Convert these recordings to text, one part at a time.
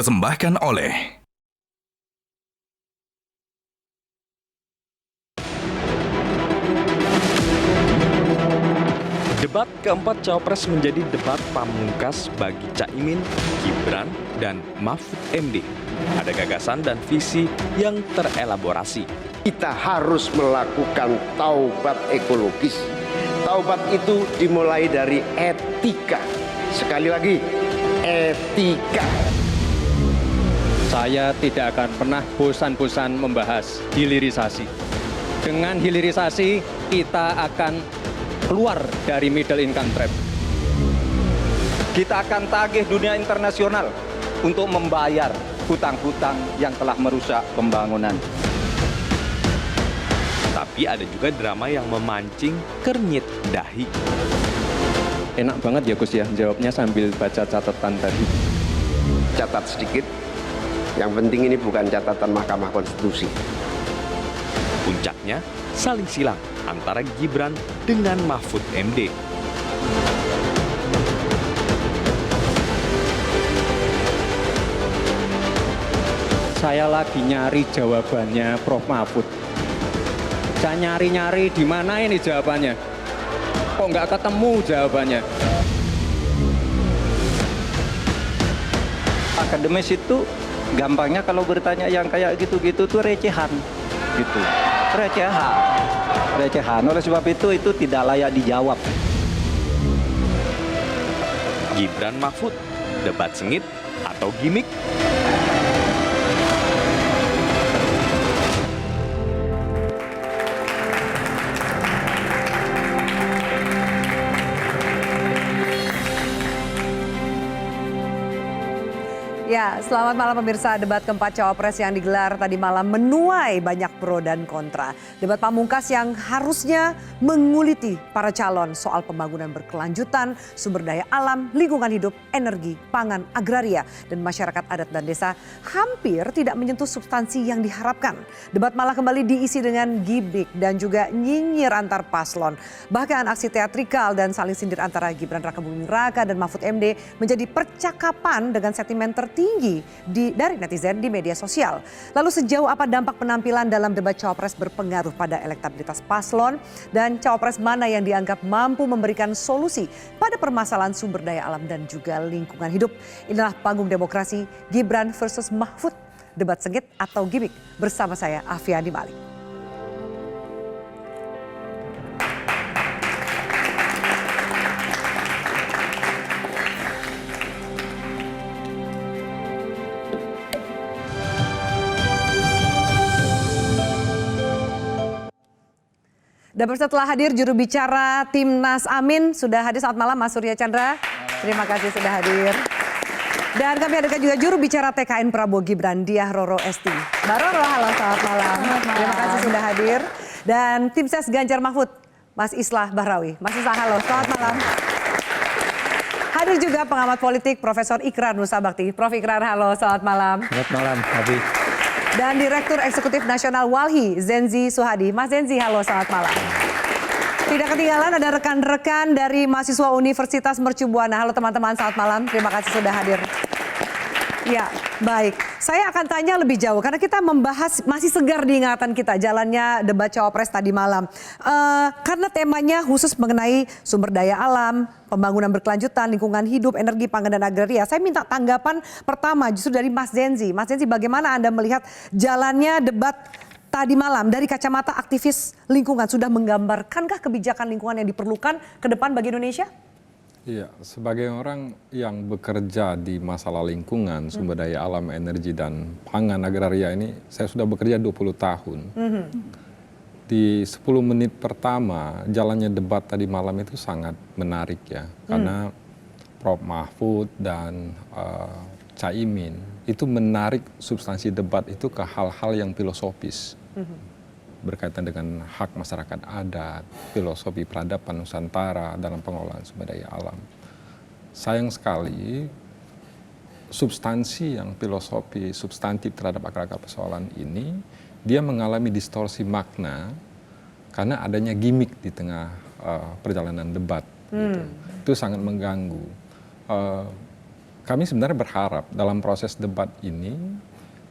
dipersembahkan oleh Debat keempat Cawapres menjadi debat pamungkas bagi Caimin, Gibran, dan Mahfud MD. Ada gagasan dan visi yang terelaborasi. Kita harus melakukan taubat ekologis. Taubat itu dimulai dari etika. Sekali lagi, etika. Saya tidak akan pernah bosan-bosan membahas hilirisasi. Dengan hilirisasi, kita akan keluar dari middle income trap. Kita akan tagih dunia internasional untuk membayar hutang-hutang yang telah merusak pembangunan. Tapi ada juga drama yang memancing kernyit dahi. Enak banget ya Gus ya, jawabnya sambil baca catatan tadi. Catat sedikit, yang penting ini bukan catatan Mahkamah Konstitusi. Puncaknya saling silang antara Gibran dengan Mahfud MD. Saya lagi nyari jawabannya Prof. Mahfud. Saya nyari-nyari di mana ini jawabannya. Kok nggak ketemu jawabannya? Akademis itu gampangnya kalau bertanya yang kayak gitu-gitu tuh recehan. Gitu. Recehan. Oleh sebab itu tidak layak dijawab. Gibran Mahfud, debat sengit atau gimmick? Ya, selamat malam pemirsa. Debat keempat Cawapres yang digelar tadi malam menuai banyak pro dan kontra. Debat pamungkas yang harusnya menguliti para calon soal pembangunan berkelanjutan, sumber daya alam, lingkungan hidup, energi, pangan, agraria, dan masyarakat adat dan desa hampir tidak menyentuh substansi yang diharapkan. Debat malah kembali diisi dengan gimmick dan juga nyinyir antar paslon. Bahkan aksi teatrikal dan saling sindir antara Gibran Rakabuming Raka dan Mahfud MD menjadi percakapan dengan sentimen tertinggi dari netizen di media sosial. Lalu sejauh apa dampak penampilan dalam debat Cawapres berpengaruh pada elektabilitas paslon dan Cawapres mana yang dianggap mampu memberikan solusi pada permasalahan sumber daya alam dan juga lingkungan hidup. Inilah panggung demokrasi Gibran versus Mahfud, debat sengit atau gimmick bersama saya Afiani Malik. Dan setelah hadir juru bicara Timnas Amin, sudah hadir. Selamat malam Mas Surya Chandra. Terima kasih sudah hadir. Dan kami hadirkan juga juru bicara TKN Prabowo Gibran, Diah Roro Esti. Mbak Roro, halo selamat malam. Terima kasih sudah hadir. Dan tim ses Ganjar Mahfud, Mas Islah Bahrawi. Mas Islah, halo selamat malam. Hadir juga pengamat politik Profesor Ikrar Nusa Bakti. Prof Ikrar, halo selamat malam. Selamat malam, Abi. Dan Direktur Eksekutif Nasional Walhi, Zenzi Suhadi. Mas Zenzi, halo selamat malam. Tidak ketinggalan ada rekan-rekan dari mahasiswa Universitas Mercu Buana. Halo teman-teman, selamat malam. Terima kasih sudah hadir. Ya, baik. Saya akan tanya lebih jauh karena kita membahas masih segar di ingatan kita jalannya debat Cawapres tadi malam. Karena temanya khusus mengenai sumber daya alam, pembangunan berkelanjutan, lingkungan hidup, energi, pangan, dan agraria. Saya minta tanggapan pertama justru dari Mas Zenzi. Mas Zenzi, bagaimana Anda melihat jalannya debat tadi malam dari kacamata aktivis lingkungan? Sudah menggambarkankah kebijakan lingkungan yang diperlukan ke depan bagi Indonesia? Iya, sebagai orang yang bekerja di masalah lingkungan, sumber daya alam, energi, dan pangan agraria ini, saya sudah bekerja 20 tahun. Di 10 menit pertama, jalannya debat tadi malam itu sangat menarik ya. Karena Prof. Mahfud dan Caimin itu menarik substansi debat itu ke hal-hal yang filosofis. Berkaitan dengan hak masyarakat adat, filosofi peradaban Nusantara dalam pengelolaan sumber daya alam. Sayang sekali, substansi yang filosofi, substantif terhadap akar-akar persoalan ini, dia mengalami distorsi makna karena adanya gimmick di tengah perjalanan debat. Gitu. Itu sangat mengganggu. kami sebenarnya berharap dalam proses debat ini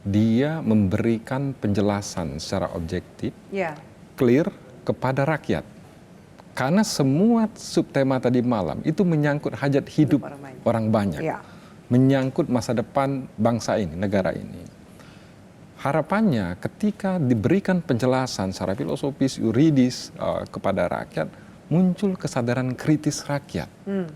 dia memberikan penjelasan secara objektif, Ya. clear kepada rakyat. Karena semua subtema tadi malam itu menyangkut hajat hidup orang banyak. Ya. Menyangkut masa depan bangsa ini, negara ini. Harapannya ketika diberikan penjelasan secara filosofis, yuridis kepada rakyat, muncul kesadaran kritis rakyat.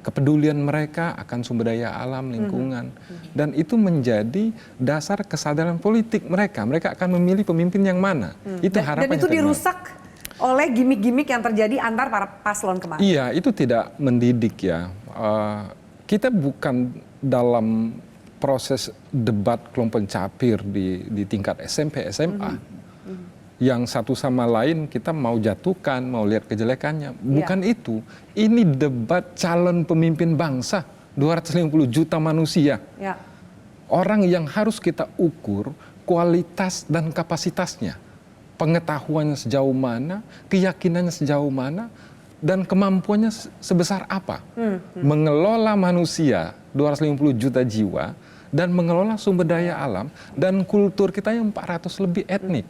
Kepedulian mereka akan sumber daya alam, lingkungan. Dan itu menjadi dasar kesadaran politik mereka. Mereka akan memilih pemimpin yang mana. Itu harapannya. Dan itu dirusak oleh gimmick-gimmick yang terjadi antar para paslon kemarin. Iya, itu tidak mendidik ya. Kita bukan dalam proses debat kelompok capir di tingkat SMP, SMA. Yang satu sama lain kita mau jatuhkan, mau lihat kejelekannya. Bukan itu. Ini debat calon pemimpin bangsa. 250 juta manusia. Ya. Orang yang harus kita ukur kualitas dan kapasitasnya. Pengetahuannya sejauh mana, keyakinannya sejauh mana, dan kemampuannya sebesar apa. Mengelola manusia 250 juta jiwa dan mengelola sumber daya alam dan kultur kita yang 400 lebih etnik.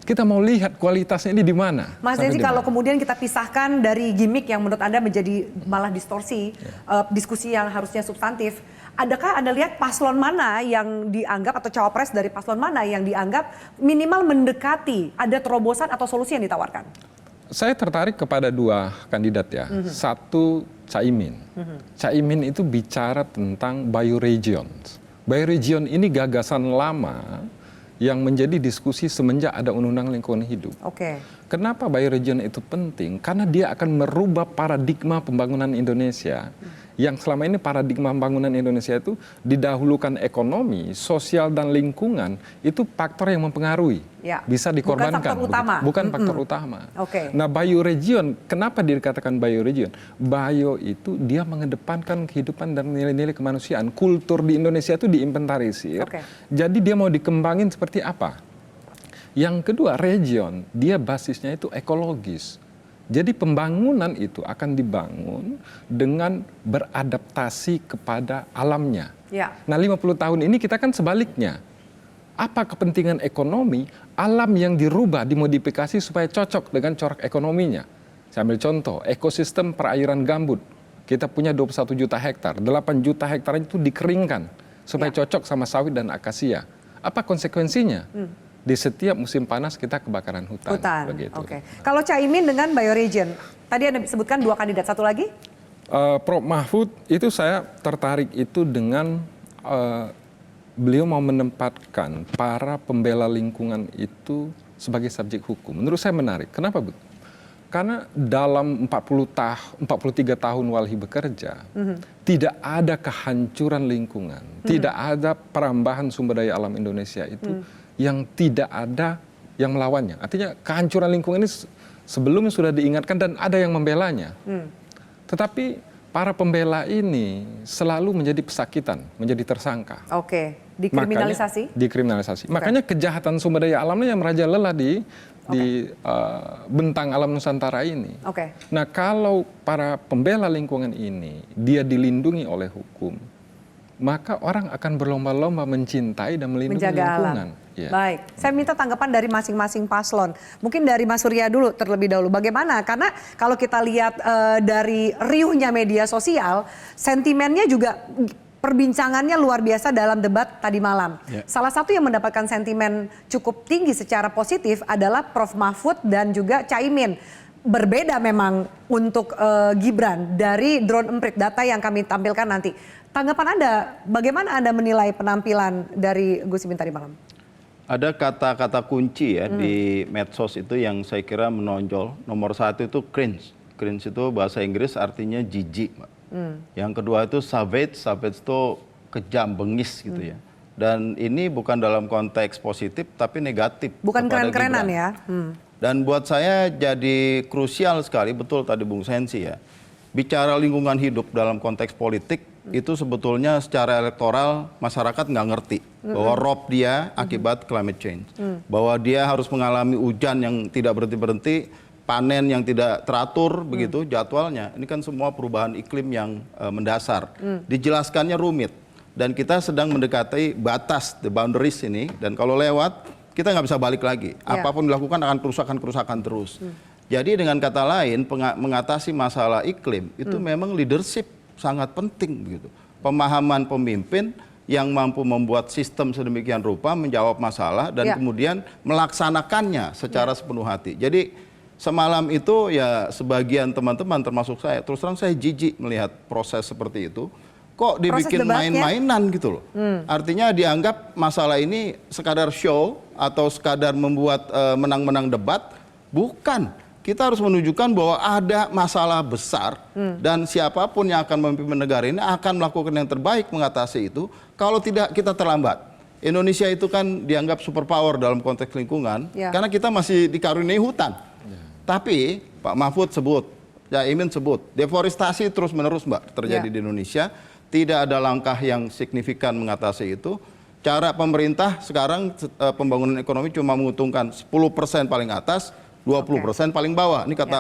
Kita mau lihat kualitasnya ini di mana. Mas Denzi, kalau kemudian kita pisahkan dari gimmick yang menurut Anda menjadi malah distorsi, diskusi yang harusnya substantif, adakah Anda lihat paslon mana yang dianggap atau cawapres dari paslon mana yang dianggap minimal mendekati, ada terobosan atau solusi yang ditawarkan? Saya tertarik kepada dua kandidat ya. Satu Caimin. Caimin itu bicara tentang bioregions. Bioregion ini gagasan lama yang menjadi diskusi semenjak ada Undang-Undang Lingkungan Hidup. Oke. Kenapa bioregion itu penting? Karena dia akan merubah paradigma pembangunan Indonesia. Yang selama ini paradigma pembangunan Indonesia itu didahulukan ekonomi, sosial dan lingkungan, itu faktor yang mempengaruhi. Ya. Bisa dikorbankan. Bukan faktor utama. Bukan faktor utama. Oke. Nah, bioregion, kenapa dikatakan bioregion? Bio itu dia mengedepankan kehidupan dan nilai-nilai kemanusiaan. Kultur di Indonesia itu diinventarisir. Oke. Jadi dia mau dikembangin seperti apa? Yang kedua, region, dia basisnya itu ekologis. Jadi pembangunan itu akan dibangun dengan beradaptasi kepada alamnya. Ya. Nah 50 tahun ini kita kan sebaliknya. Apa kepentingan ekonomi, alam yang dirubah, dimodifikasi supaya cocok dengan corak ekonominya. Saya ambil contoh, ekosistem perairan gambut. Kita punya 21 juta hektar, 8 juta hektar itu dikeringkan supaya cocok sama sawit dan akasia. Apa konsekuensinya? Di setiap musim panas kita kebakaran hutan. Begitu. Oke. Kalau Caimin dengan bioregion, tadi Anda sebutkan dua kandidat, satu lagi? Prof. Mahfud itu saya tertarik itu dengan beliau mau menempatkan para pembela lingkungan itu sebagai subjek hukum. Menurut saya menarik. Kenapa, Bu? Karena dalam 43 tahun Walhi bekerja, tidak ada kehancuran lingkungan, tidak ada perambahan sumber daya alam Indonesia itu yang tidak ada yang melawannya. Artinya kehancuran lingkungan ini sebelumnya sudah diingatkan dan ada yang membelanya. Tetapi para pembela ini selalu menjadi pesakitan, menjadi tersangka. Oke, dikriminalisasi? Dikriminalisasi. Makanya kejahatan sumber daya alamnya yang merajalela di bentang alam Nusantara ini. Oke. Nah, kalau para pembela lingkungan ini dia dilindungi oleh hukum, maka orang akan berlomba-lomba mencintai dan melindungi menjaga lingkungan. Alam. Ya. Baik, saya minta tanggapan dari masing-masing paslon. Mungkin dari Mas Surya dulu terlebih dahulu. Bagaimana? Karena kalau kita lihat dari riuhnya media sosial, sentimennya juga perbincangannya luar biasa dalam debat tadi malam. Ya. Salah satu yang mendapatkan sentimen cukup tinggi secara positif adalah Prof. Mahfud dan juga Caimin. Berbeda memang untuk Gibran dari drone emprit, data yang kami tampilkan nanti. Tanggapan Anda, bagaimana Anda menilai penampilan dari Gus Imin tadi malam? Ada kata-kata kunci ya di medsos itu yang saya kira menonjol. Nomor satu itu cringe. Cringe itu bahasa Inggris artinya jijik. Yang kedua itu savage. Savage itu kejam, bengis gitu ya. Dan ini bukan dalam konteks positif tapi negatif. Bukan keren-kerenan ya. Dan buat saya jadi krusial sekali, betul tadi Bung Sensi ya. Bicara lingkungan hidup dalam konteks politik, itu sebetulnya secara elektoral masyarakat nggak ngerti bahwa rob dia akibat climate change, bahwa dia harus mengalami hujan yang tidak berhenti-berhenti, panen yang tidak teratur begitu jadwalnya. Ini kan semua perubahan iklim yang mendasar. Dijelaskannya rumit. dan kita sedang mendekati batas, the boundaries ini, dan kalau lewat kita nggak bisa balik lagi. Apapun dilakukan akan kerusakan-kerusakan terus. Jadi dengan kata lain, mengatasi masalah iklim itu memang leadership sangat penting gitu. Pemahaman pemimpin yang mampu membuat sistem sedemikian rupa menjawab masalah dan kemudian melaksanakannya secara sepenuh hati. Jadi semalam itu ya sebagian teman-teman termasuk saya, terus terang saya jijik melihat proses seperti itu. Kok dibikin main-mainan gitu loh. Artinya dianggap masalah ini sekadar show atau sekadar membuat menang-menang debat. Bukan. Kita harus menunjukkan bahwa ada masalah besar dan siapapun yang akan memimpin negara ini akan melakukan yang terbaik mengatasi itu. Kalau tidak kita terlambat. Indonesia itu kan dianggap superpower dalam konteks lingkungan karena kita masih dikaruniai hutan. Tapi Pak Mahfud sebut, Caimin sebut, deforestasi terus-menerus Mbak terjadi di Indonesia. Tidak ada langkah yang signifikan mengatasi itu. Cara pemerintah sekarang pembangunan ekonomi cuma menguntungkan 10% paling atas, 20% paling bawah. Ini kata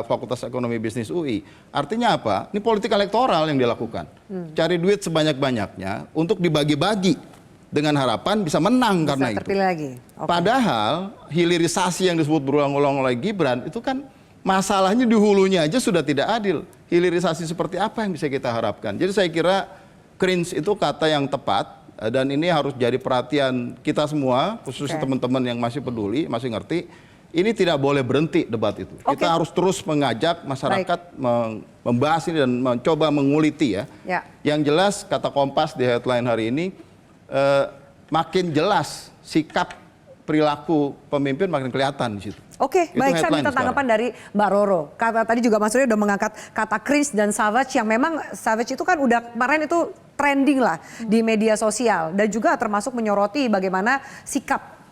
Fakultas Ekonomi Bisnis UI. Artinya apa? Ini politik elektoral yang dilakukan. Cari duit sebanyak-banyaknya untuk dibagi-bagi dengan harapan bisa menang karena itu. Lagi. Padahal hilirisasi yang disebut berulang-ulang oleh Gibran itu kan masalahnya di hulunya aja sudah tidak adil. Hilirisasi seperti apa yang bisa kita harapkan? Jadi saya kira cringe itu kata yang tepat dan ini harus jadi perhatian kita semua, khususnya teman-teman yang masih peduli, masih ngerti. Ini tidak boleh berhenti debat itu. Kita harus terus mengajak masyarakat membahas ini dan mencoba menguliti ya. Yang jelas kata Kompas di headline hari ini makin jelas sikap perilaku pemimpin makin kelihatan di situ. Oke, baik, saya minta tanggapan dari Mbak Roro. Tadi juga Mas Surya udah mengangkat kata cringe dan savage yang memang savage itu kan udah kemarin itu trending lah di media sosial. Dan juga termasuk menyoroti bagaimana sikap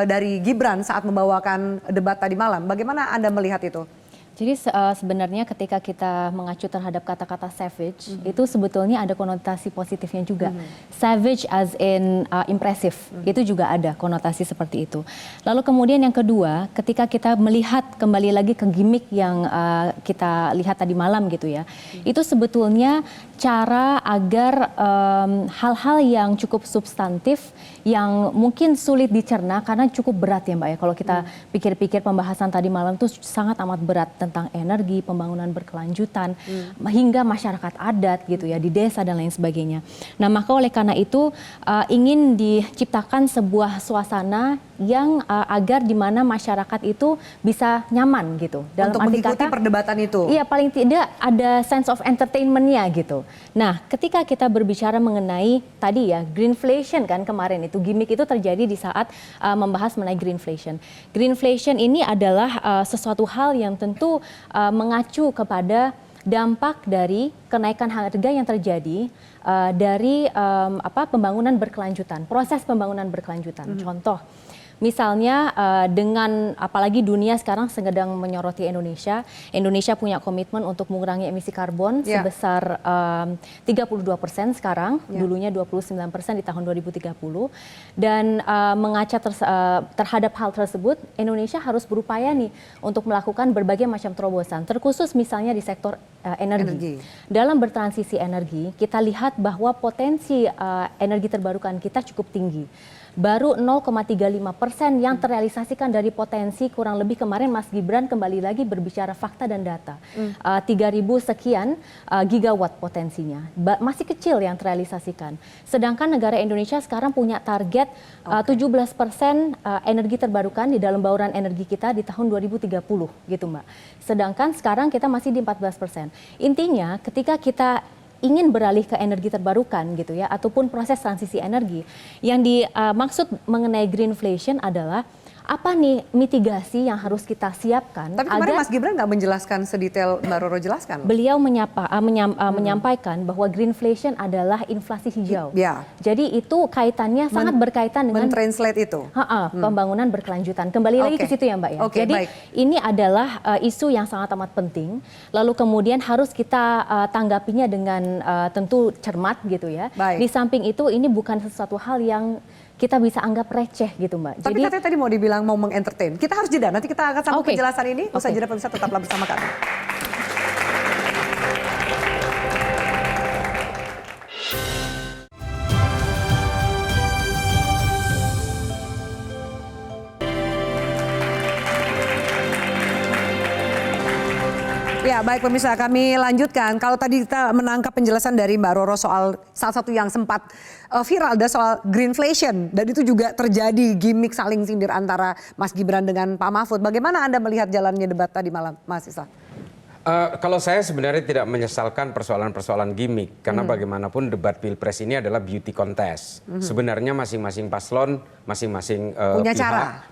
dari Gibran saat membawakan debat tadi malam. Bagaimana Anda melihat itu? Jadi sebenarnya ketika kita mengacu terhadap kata-kata savage, itu sebetulnya ada konotasi positifnya juga. Savage as in impressive, itu juga ada konotasi seperti itu. Lalu kemudian yang kedua, ketika kita melihat kembali lagi ke gimmick yang kita lihat tadi malam gitu ya, itu sebetulnya cara agar hal-hal yang cukup substantif, yang mungkin sulit dicerna karena cukup berat ya Mbak ya. Kalau kita pikir-pikir pembahasan tadi malam itu sangat amat berat tentang energi, pembangunan berkelanjutan, hingga masyarakat adat gitu ya, di desa dan lain sebagainya. Nah maka oleh karena itu ingin diciptakan sebuah suasana yang agar di mana masyarakat itu bisa nyaman gitu. Dalam untuk mengikuti perdebatan itu? Iya, paling tidak ada sense of entertainment-nya gitu. Nah ketika kita berbicara mengenai tadi ya, greenflation kan kemarin itu, gimmick itu terjadi di saat membahas mengenai greenflation. Greenflation ini adalah sesuatu hal yang tentu mengacu kepada dampak dari kenaikan harga yang terjadi dari pembangunan berkelanjutan, proses pembangunan berkelanjutan. Contoh, misalnya dengan apalagi dunia sekarang sedang menyoroti Indonesia. Indonesia punya komitmen untuk mengurangi emisi karbon sebesar 32% sekarang, dulunya 29% di tahun 2030. Dan mengaca terhadap hal tersebut, Indonesia harus berupaya nih untuk melakukan berbagai macam terobosan, terkhusus misalnya di sektor energi. Dalam bertransisi energi, kita lihat bahwa potensi energi terbarukan kita cukup tinggi. Baru 0,35% yang terrealisasikan dari potensi, kurang lebih kemarin Mas Gibran kembali lagi berbicara fakta dan data. 3.000 sekian gigawatt potensinya. Masih kecil yang terrealisasikan. Sedangkan negara Indonesia sekarang punya target 17% energi terbarukan di dalam bauran energi kita di tahun 2030 gitu Mbak. Sedangkan sekarang kita masih di 14%. Intinya ketika kita ingin beralih ke energi terbarukan gitu ya, ataupun proses transisi energi, yang dimaksud mengenai greenflation adalah apa nih mitigasi yang harus kita siapkan. Tapi kemarin Mas Gibran nggak menjelaskan sedetail Mbak Roro jelaskan. Beliau menyampaikan bahwa greenflation adalah inflasi hijau. Jadi itu kaitannya sangat berkaitan dengan mentranslate itu. Pembangunan berkelanjutan. Kembali lagi ke situ ya Mbak ya. Jadi ini adalah isu yang sangat amat penting. Lalu kemudian harus kita tanggapinya dengan tentu cermat gitu ya. Di samping itu ini bukan sesuatu hal yang kita bisa anggap receh gitu Mbak. Tapi katanya tadi mau dibilang mau mengentertain. Kita harus jeda, nanti kita akan sambung penjelasan ini. Usai jeda pemirsa, tetaplah bersama kami. Ya, baik pemirsa, kami lanjutkan. Kalau tadi kita menangkap penjelasan dari Mbak Roro soal salah satu yang sempat viral adalah soal greenflation, dan itu juga terjadi gimmick saling sindir antara Mas Gibran dengan Pak Mahfud. Bagaimana Anda melihat jalannya debat tadi malam, Mas Islah? Kalau saya sebenarnya tidak menyesalkan persoalan-persoalan gimmick, karena bagaimanapun debat pilpres ini adalah beauty contest. Sebenarnya masing-masing paslon, masing-masing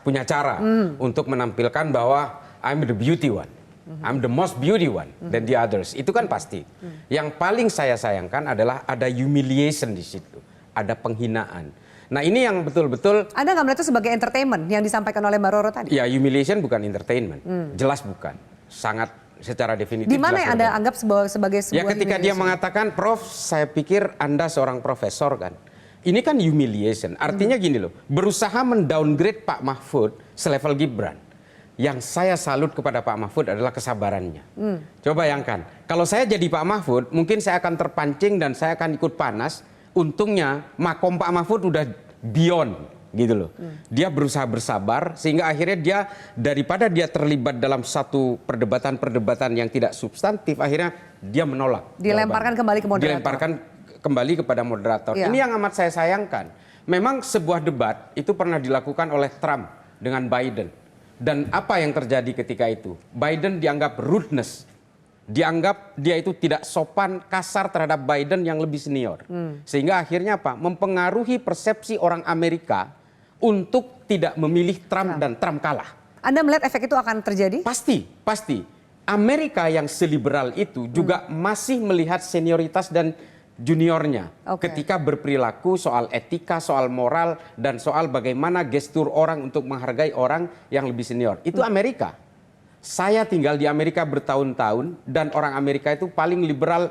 punya cara untuk menampilkan bahwa I'm the beauty one. I'm the most beauty one than the others. Itu kan pasti. Yang paling saya sayangkan adalah ada humiliation di situ, ada penghinaan. Nah ini yang betul-betul. Anda nggak melihat itu sebagai entertainment yang disampaikan oleh Mbak Roro tadi? Ya, humiliation bukan entertainment, jelas bukan. Sangat secara definitif. Di mana yang Anda anggap sebagai sebuah ya ketika dia mengatakan, Prof, saya pikir Anda seorang profesor kan. Ini kan humiliation. Artinya gini loh, berusaha mendowngrade Pak Mahfud selevel Gibran. Yang saya salut kepada Pak Mahfud adalah kesabarannya. Coba bayangkan, kalau saya jadi Pak Mahfud, mungkin saya akan terpancing dan saya akan ikut panas. Untungnya makom Pak Mahfud udah beyond gitu loh. Dia berusaha bersabar sehingga akhirnya dia daripada dia terlibat dalam satu perdebatan yang tidak substantif, akhirnya dia menolak. Dilemparkan kembali ke moderator. Dilemparkan kembali kepada moderator. Ya. Ini yang amat saya sayangkan. Memang sebuah debat itu pernah dilakukan oleh Trump dengan Biden. Dan apa yang terjadi ketika itu? Biden dianggap rudeness. Dianggap dia itu tidak sopan, kasar terhadap Biden yang lebih senior. Sehingga akhirnya apa? Mempengaruhi persepsi orang Amerika untuk tidak memilih Trump dan Trump kalah. Anda melihat efek itu akan terjadi? Pasti, pasti. Amerika yang seliberal itu juga masih melihat senioritas dan juniornya ketika berperilaku soal etika, soal moral, dan soal bagaimana gestur orang untuk menghargai orang yang lebih senior. Itu Amerika. Saya tinggal di Amerika bertahun-tahun dan orang Amerika itu paling liberal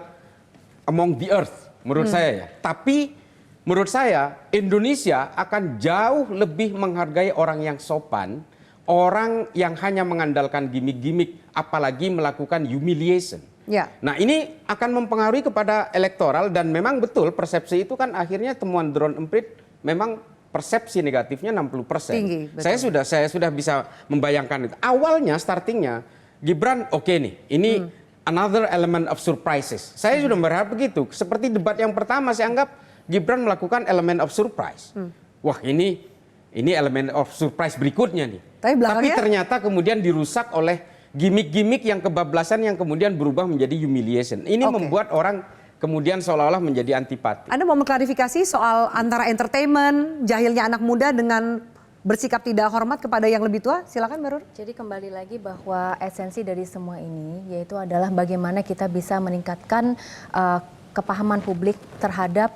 among the earth menurut saya ya. Tapi menurut saya Indonesia akan jauh lebih menghargai orang yang sopan, orang yang hanya mengandalkan gimmick-gimmick, apalagi melakukan humiliation. Ya. Nah ini akan mempengaruhi kepada elektoral dan memang betul persepsi itu kan akhirnya temuan drone emprit memang persepsi negatifnya 60%. Tinggi, betul. Saya sudah bisa membayangkan itu. Awalnya startingnya Gibran oke nih, ini another element of surprises. Saya sudah berharap begitu. Seperti debat yang pertama saya anggap Gibran melakukan element of surprise. Wah ini element of surprise berikutnya nih. Tapi ternyata kemudian dirusak oleh gimmick-gimmick yang kebablasan yang kemudian berubah menjadi humiliation. Ini membuat orang kemudian seolah-olah menjadi antipati. Anda mau mengklarifikasi soal antara entertainment, jahilnya anak muda dengan bersikap tidak hormat kepada yang lebih tua? Silakan Mbak Roro. Jadi kembali lagi bahwa esensi dari semua ini yaitu adalah bagaimana kita bisa meningkatkan kepahaman publik terhadap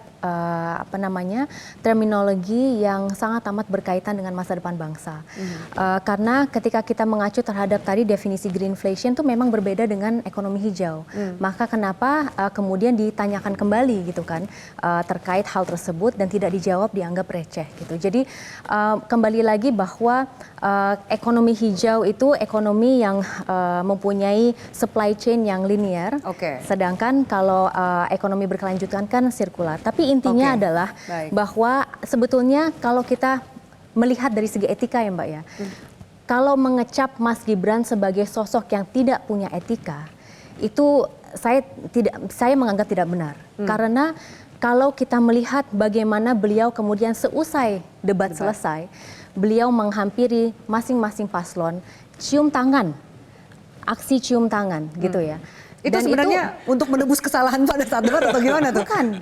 terminologi yang sangat amat berkaitan dengan masa depan bangsa. Karena ketika kita mengacu terhadap tadi definisi greenflation itu memang berbeda dengan ekonomi hijau. Maka kenapa kemudian ditanyakan kembali gitu kan terkait hal tersebut dan tidak dijawab dianggap receh gitu. Jadi kembali lagi bahwa ekonomi hijau itu ekonomi yang mempunyai supply chain yang linear. Sedangkan kalau ekonomi berkelanjutan kan sirkular. Tapi intinya adalah bahwa sebetulnya kalau kita melihat dari segi etika ya Mbak ya, kalau mengecap Mas Gibran sebagai sosok yang tidak punya etika, itu saya menganggap tidak benar. Karena kalau kita melihat bagaimana beliau kemudian seusai debat selesai, beliau menghampiri masing-masing paslon, cium tangan, aksi cium tangan gitu ya. Itu sebenarnya untuk menebus kesalahan pada saat debat atau gimana tuh? Bukan.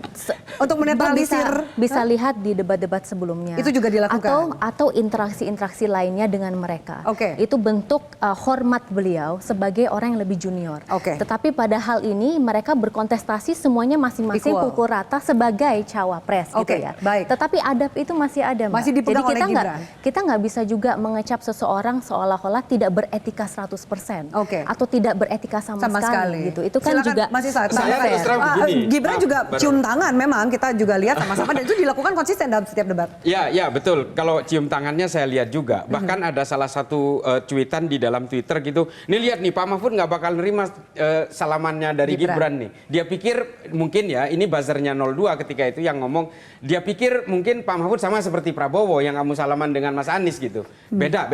Untuk menetralisir. Bisa lihat di debat-debat sebelumnya. Itu juga dilakukan? Atau interaksi-interaksi lainnya dengan mereka. Itu bentuk hormat beliau sebagai orang yang lebih junior. Tetapi pada hal ini mereka berkontestasi semuanya masing-masing pukul rata sebagai cawapres gitu ya. Tetapi adab itu masih ada Mbak. Masih dipegang oleh Gibran. Kita nggak bisa juga mengecap seseorang seolah-olah tidak beretika 100%. Atau tidak beretika sama sekali. Itu kan silakan, juga masih Gibran juga cium tangan memang kita juga lihat sama-sama dan itu dilakukan konsisten dalam setiap debat. Ya betul. Kalau cium tangannya saya lihat juga. Bahkan ada salah satu cuitan di dalam Twitter gitu. Nih lihat nih Pak Mahfud nggak bakal nerima salamannya dari Gibran nih. Dia pikir mungkin ya ini buzzernya 02 ketika itu yang ngomong. Dia pikir mungkin Pak Mahfud sama seperti Prabowo yang kamu salaman dengan Mas Anies gitu. Beda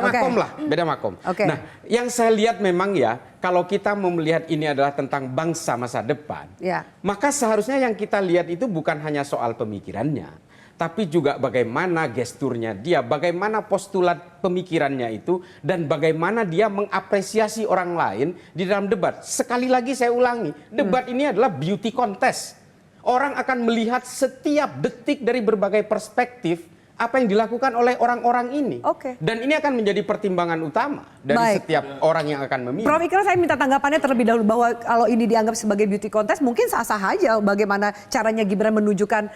makom lah. Beda makom. Nah yang saya lihat memang ya kalau kita mau melihat ini adalah tentang bangsa masa depan, Ya. maka seharusnya yang kita lihat itu bukan hanya soal pemikirannya, tapi juga bagaimana gesturnya dia, bagaimana postulat pemikirannya itu, dan bagaimana dia mengapresiasi orang lain di dalam debat. Sekali lagi saya ulangi, debat ini adalah beauty contest. Orang akan melihat setiap detik dari berbagai perspektif apa yang dilakukan oleh orang-orang ini. Oke. Dan ini akan menjadi pertimbangan utama dari Baik. setiap orang yang akan memilih. Prof Ikrar, saya minta tanggapannya terlebih dahulu bahwa kalau ini dianggap sebagai beauty contest mungkin sah-sah aja bagaimana caranya Gibran menunjukkan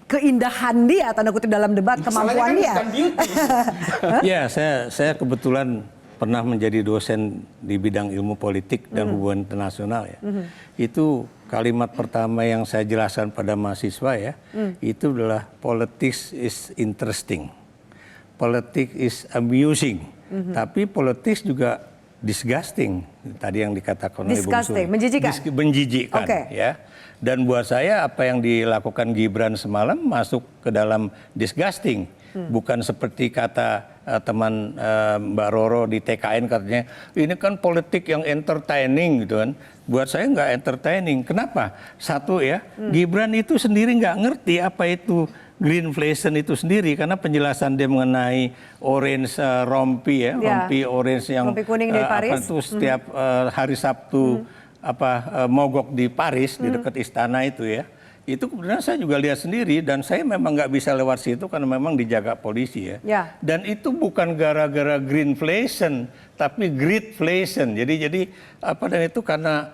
keindahan dia, tanda kutip, dalam debat, kemampuan Masalahnya dia. kan bukan beauty. Ya, saya kebetulan pernah menjadi dosen di bidang ilmu politik dan hubungan internasional ya. Itu kalimat pertama yang saya jelaskan pada mahasiswa ya, itu adalah politics is interesting, politics is amusing, tapi politics juga disgusting. Tadi yang dikatakan oleh Bung Disgusting, Suri. menjijikkan? Menjijikkan Oke. ya. Dan buat saya apa yang dilakukan Gibran semalam masuk ke dalam disgusting. Bukan seperti kata teman Mbak Roro di TKN katanya, ini kan politik yang entertaining gitu kan. Buat saya nggak entertaining. Kenapa? Satu ya, Gibran itu sendiri nggak ngerti apa itu greenflation itu sendiri, karena penjelasan dia mengenai orange rompi ya, rompi orange yang rompi kuning di Paris. itu setiap hari Sabtu mogok di Paris di dekat istana itu ya. Itu kemudian saya juga lihat sendiri dan saya memang nggak bisa lewat situ karena memang dijaga polisi ya. Dan itu bukan gara-gara greenflation tapi greedflation. Jadi apa dan itu karena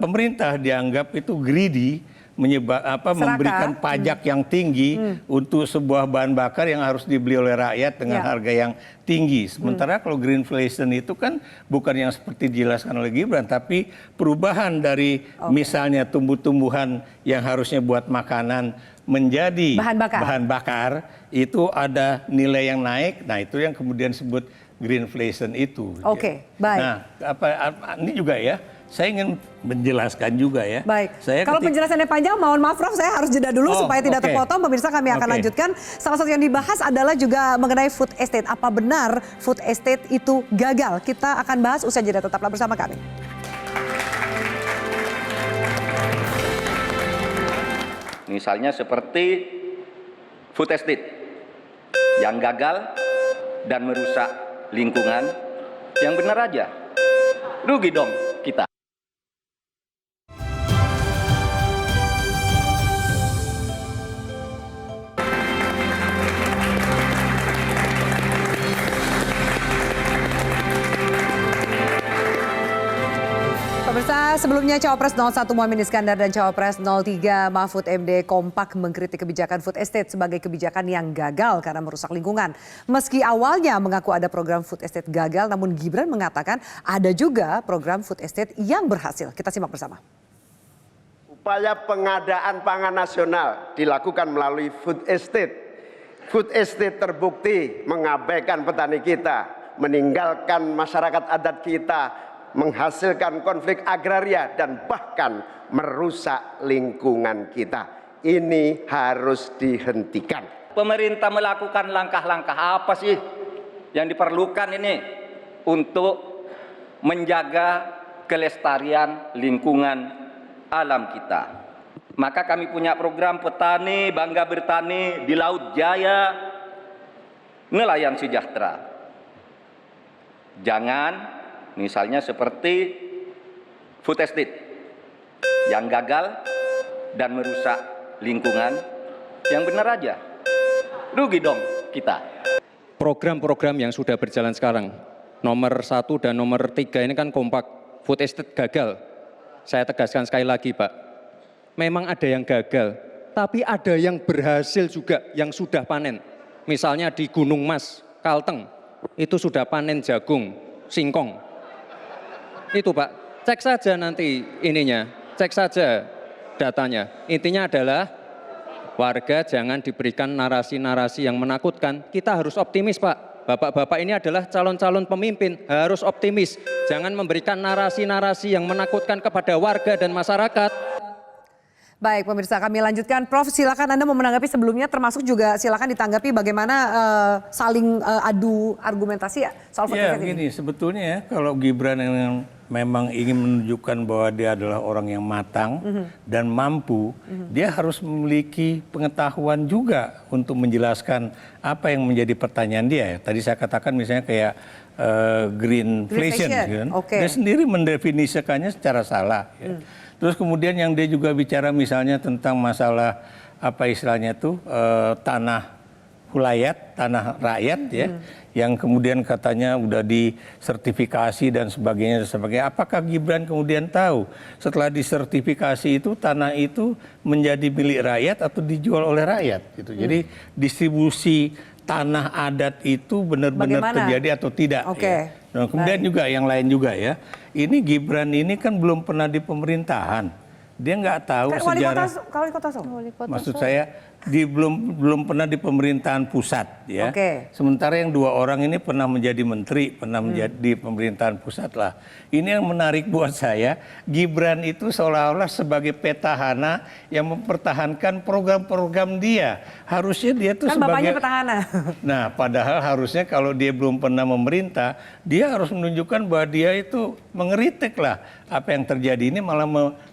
pemerintah dianggap itu greedy, memberikan pajak yang tinggi untuk sebuah bahan bakar yang harus dibeli oleh rakyat dengan harga yang tinggi. Sementara kalau greenflation itu kan bukan yang seperti dijelaskan oleh Gibran, tapi perubahan dari misalnya tumbuh-tumbuhan yang harusnya buat makanan menjadi bahan bakar itu ada nilai yang naik. Nah itu yang kemudian disebut greenflation itu. Oke, baik. Nah ini juga ya. Saya ingin menjelaskan juga ya. Baik. Kalau penjelasannya panjang, mohon maaf Prof, saya harus jeda dulu supaya tidak terpotong. Pemirsa, kami akan lanjutkan. Salah satu yang dibahas adalah juga mengenai food estate. Apa benar food estate itu gagal? Kita akan bahas usai jeda. Tetaplah bersama kami. Misalnya seperti food estate yang gagal dan merusak lingkungan, yang benar aja. Rugi dong kita. Pemirsa, sebelumnya Cawapres 01 Muhaimin Iskandar dan Cawapres 03 Mahfud MD kompak mengkritik kebijakan food estate sebagai kebijakan yang gagal karena merusak lingkungan. Meski awalnya mengaku ada program food estate gagal, namun Gibran mengatakan ada juga program food estate yang berhasil. Kita simak bersama. Upaya pengadaan pangan nasional dilakukan melalui food estate. Food estate terbukti mengabaikan petani kita, meninggalkan masyarakat adat kita, menghasilkan konflik agraria dan bahkan merusak lingkungan kita. Ini harus dihentikan. Pemerintah melakukan langkah-langkah apa sih yang diperlukan ini untuk menjaga kelestarian lingkungan alam kita. Maka kami punya program petani bangga bertani di Laut Jaya, nelayan sejahtera. Jangan misalnya seperti food estate yang gagal dan merusak lingkungan, yang benar aja. Rugi dong kita. Program-program yang sudah berjalan sekarang, nomor 1 dan nomor 3 ini kan kompak. Food estate gagal. Saya tegaskan sekali lagi Pak, memang ada yang gagal, tapi ada yang berhasil juga yang sudah panen. Misalnya di Gunung Mas, Kalteng, itu sudah panen jagung, singkong. Itu Pak, cek saja nanti ininya, cek saja datanya. Intinya adalah warga jangan diberikan narasi-narasi yang menakutkan. Kita harus optimis Pak. Bapak-bapak ini adalah calon-calon pemimpin, harus optimis. Jangan memberikan narasi-narasi yang menakutkan kepada warga dan masyarakat. Baik pemirsa, kami lanjutkan. Prof, silakan Anda mau menanggapi sebelumnya, termasuk juga silakan ditanggapi bagaimana saling adu argumentasi ya soal food estate ini. Sebetulnya ya kalau Gibran yang memang ingin menunjukkan bahwa dia adalah orang yang matang dan mampu, dia harus memiliki pengetahuan juga untuk menjelaskan apa yang menjadi pertanyaan dia. Tadi saya katakan misalnya kayak greenflation, kan? Dia sendiri mendefinisikannya secara salah. Ya. Terus kemudian yang dia juga bicara misalnya tentang masalah apa istilahnya tuh tanah hulayat, tanah rakyat ya, yang kemudian katanya udah disertifikasi dan sebagainya. Apakah Gibran kemudian tahu setelah disertifikasi itu tanah itu menjadi milik rakyat atau dijual oleh rakyat? Gitu. Jadi distribusi tanah adat itu benar-benar terjadi atau tidak? Ya. Nah, kemudian juga yang lain juga ya. Ini Gibran ini kan belum pernah di pemerintahan. Dia nggak tahu sejarah. Wali kota Solo. Maksud saya belum pernah di pemerintahan pusat ya. Sementara yang 2 orang ini pernah menjadi menteri, pernah menjadi di pemerintahan pusat lah. Ini yang menarik buat saya, Gibran itu seolah-olah sebagai petahana yang mempertahankan program-program dia. Harusnya dia tuh kan sebagai bapaknya petahana. Nah, padahal harusnya kalau dia belum pernah memerintah, dia harus menunjukkan bahwa dia itu mengeritik lah apa yang terjadi. Ini malah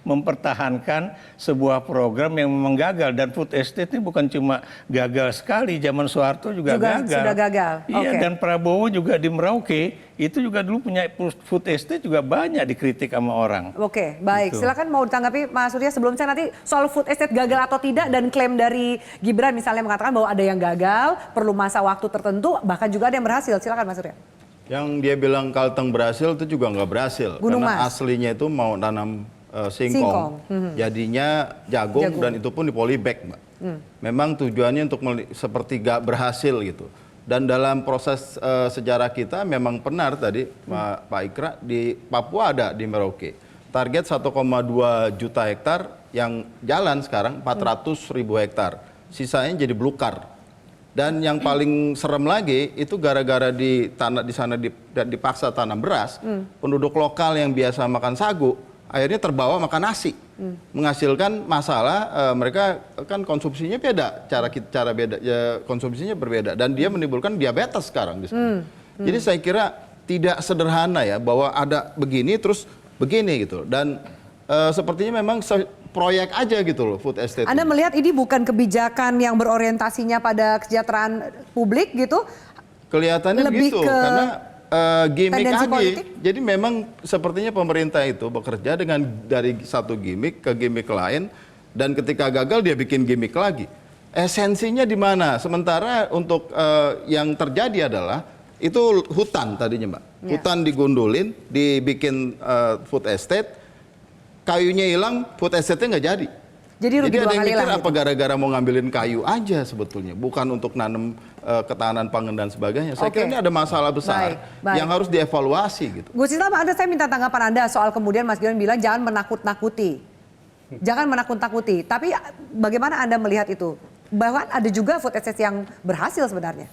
mempertahankan sebuah program yang memang gagal, dan food estate ini bukan cuma gagal sekali, zaman Soeharto juga gagal. Sudah gagal. Iya, dan Prabowo juga di Merauke itu juga dulu punya food estate, juga banyak dikritik sama orang. Oke, baik. Gitu. Silakan mau ditanggapi Mas Surya sebelum saya nanti soal food estate gagal atau tidak, dan klaim dari Gibran misalnya mengatakan bahwa ada yang gagal, perlu masa waktu tertentu, bahkan juga ada yang berhasil. Silakan Mas Surya. Yang dia bilang Kalteng berhasil itu juga nggak berhasil. Gunung karena Mas. Aslinya itu mau tanam singkong. Jadinya jagung dan itu pun di polybag, Mbak. Memang tujuannya untuk seperti gak berhasil gitu. Dan dalam proses sejarah kita memang benar tadi Pak Ikra, di Papua ada di Merauke. Target 1,2 juta hektar yang jalan sekarang 400.000 hektar. Sisanya jadi belukar. Dan yang paling serem lagi itu gara-gara di tanah di sana dipaksa tanam beras, penduduk lokal yang biasa makan sagu akhirnya terbawa makan nasi, menghasilkan masalah. Mereka kan konsumsinya beda, cara beda, ya, konsumsinya berbeda, dan dia menimbulkan diabetes sekarang di sana. Jadi saya kira tidak sederhana ya bahwa ada begini terus begini gitu, dan sepertinya memang proyek aja gitu loh food estate. Anda melihat ini bukan kebijakan yang berorientasinya pada kesejahteraan publik gitu? Kelihatannya begitu karena gimmick aja. Politik? Jadi memang sepertinya pemerintah itu bekerja dengan dari satu gimmick ke gimmick lain, dan ketika gagal dia bikin gimmick lagi. Esensinya di mana? Sementara untuk yang terjadi adalah itu hutan tadinya, Mbak. Ya. Hutan digundulin, dibikin food estate, kayunya hilang, food estate-nya nggak jadi. Jadi ada yang mikir gitu. apa gara-gara mau ngambilin kayu aja sebetulnya, bukan untuk nanam ketahanan pangan dan sebagainya. Saya kira ini ada masalah besar yang harus dievaluasi gitu. Gus Islam, saya minta tanggapan Anda soal kemudian Mas Gibran bilang jangan menakut-nakuti. Jangan menakut-nakuti. Tapi bagaimana Anda melihat itu? Bahwa ada juga food estate yang berhasil sebenarnya.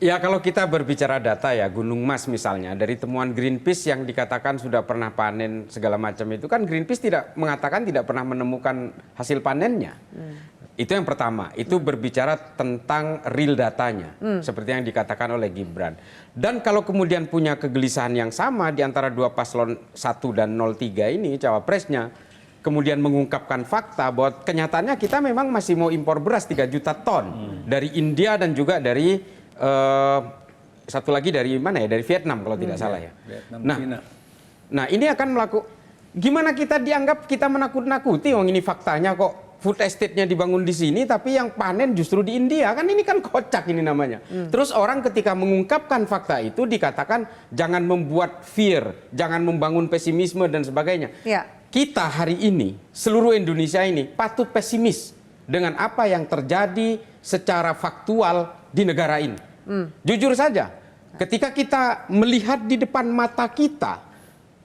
Ya, kalau kita berbicara data ya, Gunung Mas misalnya, dari temuan Greenpeace yang dikatakan sudah pernah panen segala macam itu kan Greenpeace tidak mengatakan tidak pernah menemukan hasil panennya. Itu yang pertama, itu berbicara tentang real datanya, seperti yang dikatakan oleh Gibran. Dan kalau kemudian punya kegelisahan yang sama di antara dua paslon 1 dan 03 ini, cawapresnya, kemudian mengungkapkan fakta bahwa kenyataannya kita memang masih mau impor beras 3 juta ton dari India dan juga dari satu lagi dari mana ya, dari Vietnam kalau tidak salah ya. Nah ini akan gimana kita dianggap kita menakut-nakuti, ini faktanya kok food estate-nya dibangun di sini tapi yang panen justru di India, kan ini kan kocak ini namanya. Terus orang ketika mengungkapkan fakta itu dikatakan jangan membuat fear, jangan membangun pesimisme dan sebagainya. Kita hari ini seluruh Indonesia ini patut pesimis dengan apa yang terjadi secara faktual di negara ini. Jujur saja, ketika kita melihat di depan mata kita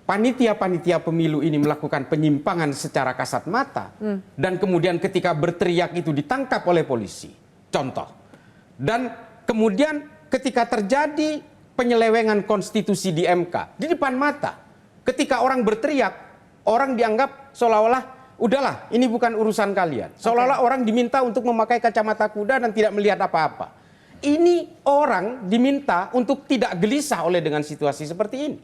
panitia-panitia pemilu ini melakukan penyimpangan secara kasat mata, dan kemudian ketika berteriak itu ditangkap oleh polisi, contoh. Dan kemudian ketika terjadi penyelewengan konstitusi di MK di depan mata, ketika orang berteriak, orang dianggap seolah-olah udahlah ini bukan urusan kalian, seolah-olah orang diminta untuk memakai kacamata kuda dan tidak melihat apa-apa. ini orang diminta untuk tidak gelisah oleh dengan situasi seperti ini.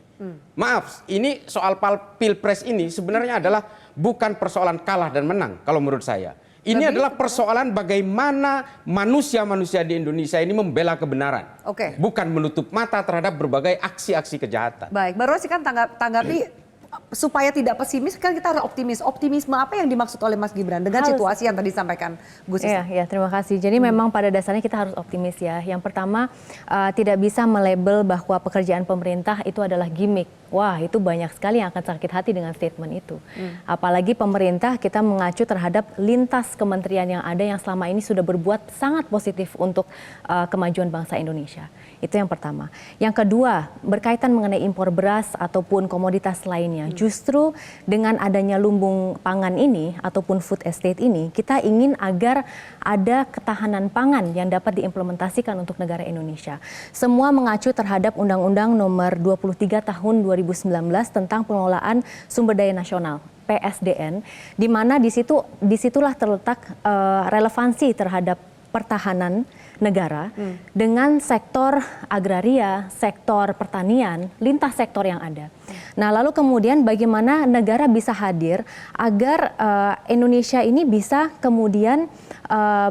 Maaf, ini soal pilpres ini sebenarnya adalah bukan persoalan kalah dan menang kalau menurut saya. Ini adalah persoalan bagaimana manusia-manusia di Indonesia ini membela kebenaran. Bukan menutup mata terhadap berbagai aksi-aksi kejahatan. Baik, Mbak Rosi kan tanggapi supaya tidak pesimis kan kita harus optimis. Optimisme apa yang dimaksud oleh Mas Gibran dengan situasi yang tadi disampaikan Gus Islah? Ya, terima kasih. Jadi memang pada dasarnya kita harus optimis ya. Yang pertama tidak bisa melabel bahwa pekerjaan pemerintah itu adalah gimmick. Wah, itu banyak sekali yang akan sakit hati dengan statement itu. Apalagi pemerintah kita mengacu terhadap lintas kementerian yang ada yang selama ini sudah berbuat sangat positif untuk kemajuan bangsa Indonesia. Itu yang pertama. Yang kedua, berkaitan mengenai impor beras ataupun komoditas lainnya. Justru dengan adanya lumbung pangan ini ataupun food estate ini, kita ingin agar ada ketahanan pangan yang dapat diimplementasikan untuk negara Indonesia. Semua mengacu terhadap Undang-Undang Nomor 23 Tahun 2019 tentang pengelolaan sumber daya nasional. PSDN, di mana disitulah terletak relevansi terhadap pertahanan negara dengan sektor agraria, sektor pertanian, lintas sektor yang ada. Nah, lalu kemudian bagaimana negara bisa hadir agar Indonesia ini bisa kemudian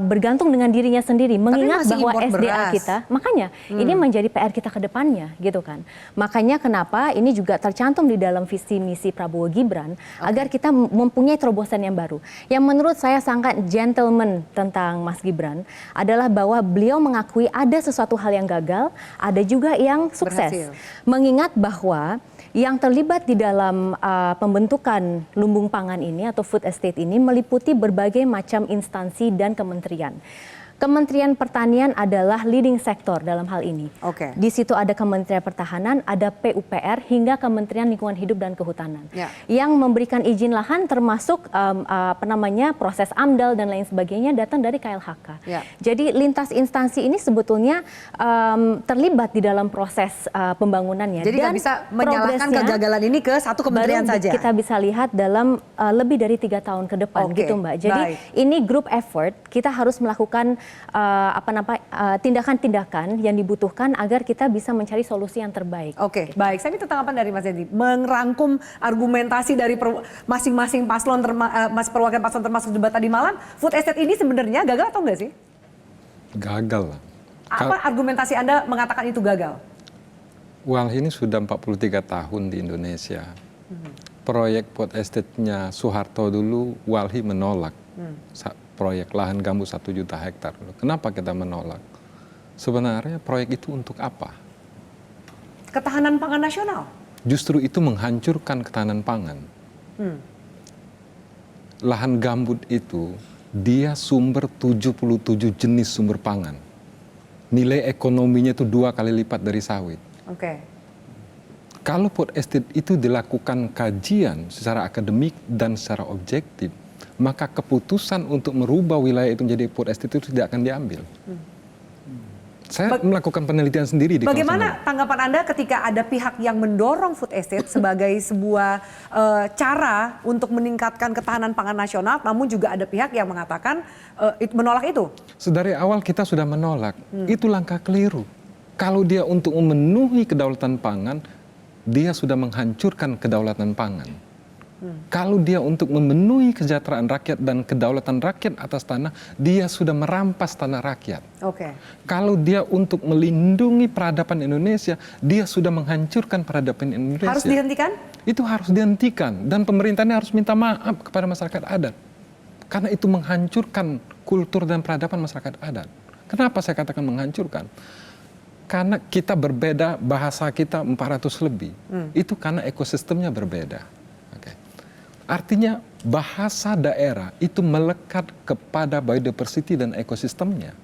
bergantung dengan dirinya sendiri, mengingat bahwa SDA kita, makanya ini menjadi PR kita ke depannya, gitu kan. Makanya kenapa ini juga tercantum di dalam visi misi Prabowo Gibran agar kita mempunyai terobosan yang baru. Yang menurut saya sangat gentleman tentang Mas Gibran adalah bahwa beliau mengakui ada sesuatu hal yang gagal, ada juga yang sukses. Mengingat bahwa yang terlibat di dalam pembentukan lumbung pangan ini atau food estate ini meliputi berbagai macam instansi dan kementerian. Kementerian Pertanian adalah leading sektor dalam hal ini. Di situ ada Kementerian Pertahanan, ada PUPR, hingga Kementerian Lingkungan Hidup dan Kehutanan. Yang memberikan izin lahan termasuk proses AMDAL dan lain sebagainya datang dari KLHK. Jadi lintas instansi ini sebetulnya terlibat di dalam proses pembangunannya. Jadi nggak bisa menyalahkan kegagalan ini ke satu kementerian saja. Kita bisa lihat dalam lebih dari 3 tahun ke depan, gitu Mbak. Jadi ini group effort, kita harus melakukan tindakan-tindakan yang dibutuhkan agar kita bisa mencari solusi yang terbaik. Baik. Saya minta tanggapan dari Mas Hendy. Merangkum argumentasi dari masing-masing paslon, perwakilan paslon termasuk debat tadi malam, food estate ini sebenarnya gagal atau enggak sih? Gagal. Apa argumentasi Anda mengatakan itu gagal? Walhi ini sudah 43 tahun di Indonesia. Proyek food estate-nya Soeharto dulu, Walhi menolak. Proyek lahan gambut 1 juta hektar. Kenapa kita menolak? Sebenarnya proyek itu untuk apa? Ketahanan pangan nasional. Justru itu menghancurkan ketahanan pangan. Lahan gambut itu dia sumber 77 jenis sumber pangan. Nilai ekonominya itu 2 kali lipat dari sawit. Kalau food estate itu dilakukan kajian secara akademik dan secara objektif, maka keputusan untuk merubah wilayah itu menjadi food estate itu tidak akan diambil. Saya melakukan penelitian sendiri di Bagaimana tanggapan Anda ketika ada pihak yang mendorong food estate sebagai sebuah cara untuk meningkatkan ketahanan pangan nasional, namun juga ada pihak yang mengatakan menolak itu? Dari awal kita sudah menolak. Itu langkah keliru. Kalau dia untuk memenuhi kedaulatan pangan, dia sudah menghancurkan kedaulatan pangan. Kalau dia untuk memenuhi kesejahteraan rakyat dan kedaulatan rakyat atas tanah, dia sudah merampas tanah rakyat. Kalau dia untuk melindungi peradaban Indonesia, dia sudah menghancurkan peradaban Indonesia. Harus dihentikan? Itu harus dihentikan. Dan pemerintahnya harus minta maaf kepada masyarakat adat. Karena itu menghancurkan kultur dan peradaban masyarakat adat. Kenapa saya katakan menghancurkan? Karena kita berbeda, bahasa kita 400 lebih. Itu karena ekosistemnya berbeda. Artinya bahasa daerah itu melekat kepada biodiversity dan ekosistemnya.